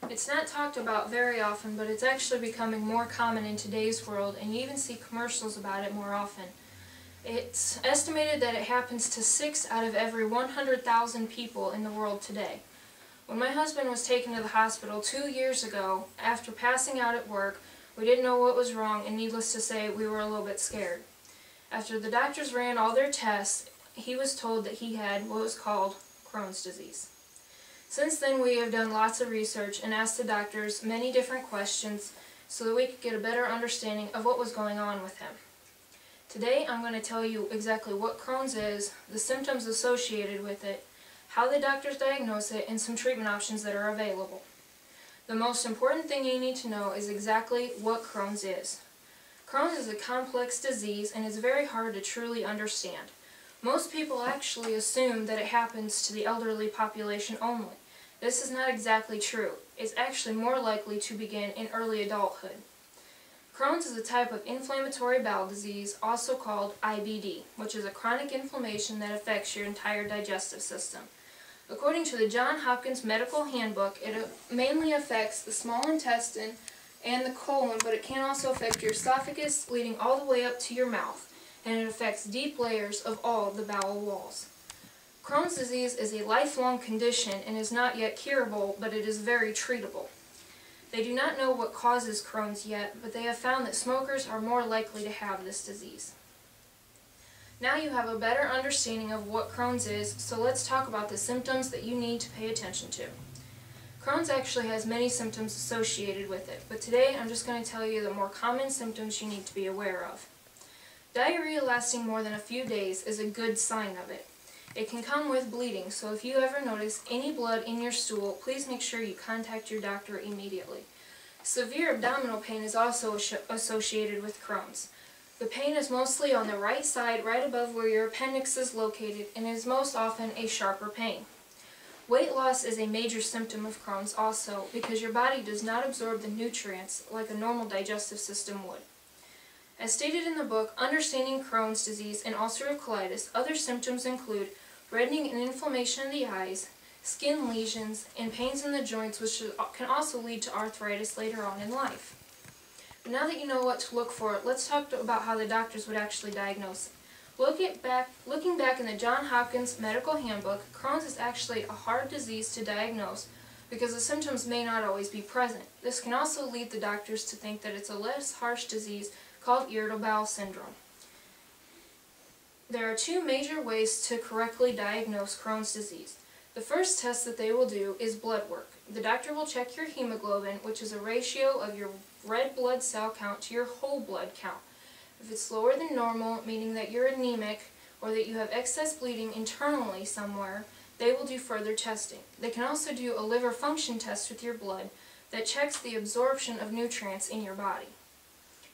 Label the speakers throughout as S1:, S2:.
S1: It's not talked about very often, but it's actually becoming more common in today's world, and you even see commercials about it more often. It's estimated that it happens to 6 out of every 100,000 people in the world today. When my husband was taken to the hospital 2 years ago, after passing out at work, we didn't know what was wrong, and needless to say, we were a little bit scared. After the doctors ran all their tests, he was told that he had what was called Crohn's disease. Since then, we have done lots of research and asked the doctors many different questions so that we could get a better understanding of what was going on with him. Today, I'm going to tell you exactly what Crohn's is, the symptoms associated with it, how the doctors diagnose it, and some treatment options that are available. The most important thing you need to know is exactly what Crohn's is. Crohn's is a complex disease and is very hard to truly understand. Most people actually assume that it happens to the elderly population only. This is not exactly true. It's actually more likely to begin in early adulthood. Crohn's is a type of inflammatory bowel disease, also called IBD, which is a chronic inflammation that affects your entire digestive system. According to the Johns Hopkins Medical Handbook, it mainly affects the small intestine and the colon, but it can also affect your esophagus, leading all the way up to your mouth, and it affects deep layers of all the bowel walls. Crohn's disease is a lifelong condition and is not yet curable, but it is very treatable. They do not know what causes Crohn's yet, but they have found that smokers are more likely to have this disease. Now you have a better understanding of what Crohn's is, so let's talk about the symptoms that you need to pay attention to. Crohn's actually has many symptoms associated with it, but today I'm just going to tell you the more common symptoms you need to be aware of. Diarrhea lasting more than a few days is a good sign of it. It can come with bleeding, so if you ever notice any blood in your stool, please make sure you contact your doctor immediately. Severe abdominal pain is also associated with Crohn's. The pain is mostly on the right side, right above where your appendix is located, and is most often a sharper pain. Weight loss is a major symptom of Crohn's also, because your body does not absorb the nutrients like a normal digestive system would. As stated in the book, Understanding Crohn's Disease and Ulcerative Colitis, other symptoms include reddening and inflammation of the eyes, skin lesions, and pains in the joints, which can also lead to arthritis later on in life. But now that you know what to look for, let's talk about how the doctors would actually diagnose it. Looking back in the Johns Hopkins Medical Handbook, Crohn's is actually a hard disease to diagnose because the symptoms may not always be present. This can also lead the doctors to think that it's a less harsh disease called irritable bowel syndrome. There are two major ways to correctly diagnose Crohn's disease. The first test that they will do is blood work. The doctor will check your hemoglobin, which is a ratio of your red blood cell count to your whole blood count. If it's lower than normal, meaning that you're anemic or that you have excess bleeding internally somewhere, they will do further testing. They can also do a liver function test with your blood that checks the absorption of nutrients in your body.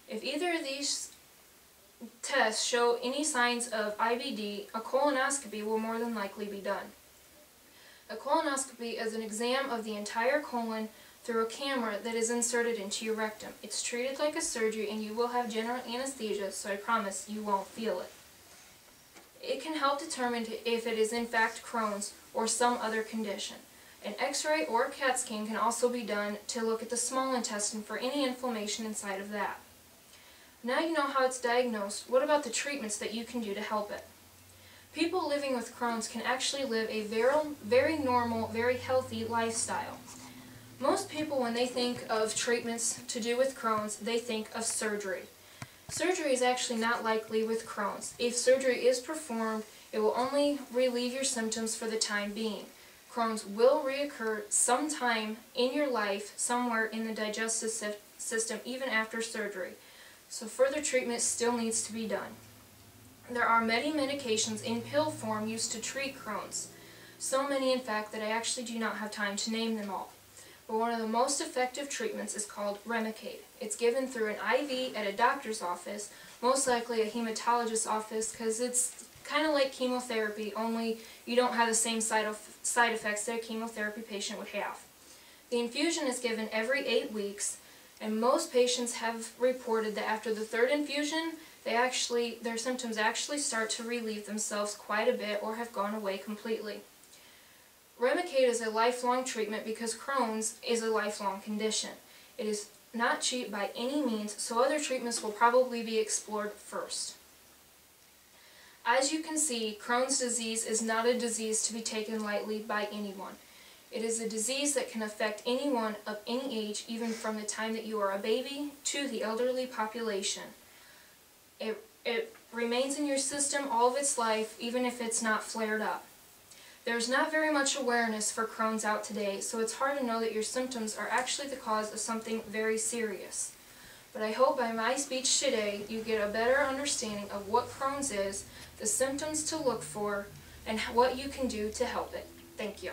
S1: If either of these tests show any signs of IBD, a colonoscopy will more than likely be done. A colonoscopy is an exam of the entire colon through a camera that is inserted into your rectum. It's treated like a surgery and you will have general anesthesia, so I promise you won't feel it. It can help determine if it is in fact Crohn's or some other condition. An X-ray or a CAT scan can also be done to look at the small intestine for any inflammation inside of that. Now you know how it's diagnosed. What about the treatments that you can do to help it? People living with Crohn's can actually live a very normal, very healthy lifestyle. Most people, when they think of treatments to do with Crohn's, they think of surgery. Surgery is actually not likely with Crohn's. If surgery is performed, it will only relieve your symptoms for the time being. Crohn's will reoccur sometime in your life, somewhere in the digestive system, even after surgery. So further treatment still needs to be done. There are many medications in pill form used to treat Crohn's. So many, in fact, that I actually do not have time to name them all. But one of the most effective treatments is called Remicade. It's given through an IV at a doctor's office, most likely a hematologist's office, because it's kind of like chemotherapy, only you don't have the same side effects that a chemotherapy patient would have. The infusion is given every 8 weeks, and most patients have reported that after the third infusion, their symptoms actually start to relieve themselves quite a bit or have gone away completely. Remicade is a lifelong treatment because Crohn's is a lifelong condition. It is not cheap by any means, so other treatments will probably be explored first. As you can see, Crohn's disease is not a disease to be taken lightly by anyone. It is a disease that can affect anyone of any age, even from the time that you are a baby to the elderly population. It remains in your system all of its life, even if it's not flared up. There's not very much awareness for Crohn's out today, so it's hard to know that your symptoms are actually the cause of something very serious. But I hope by my speech today you get a better understanding of what Crohn's is, the symptoms to look for, and what you can do to help it. Thank you.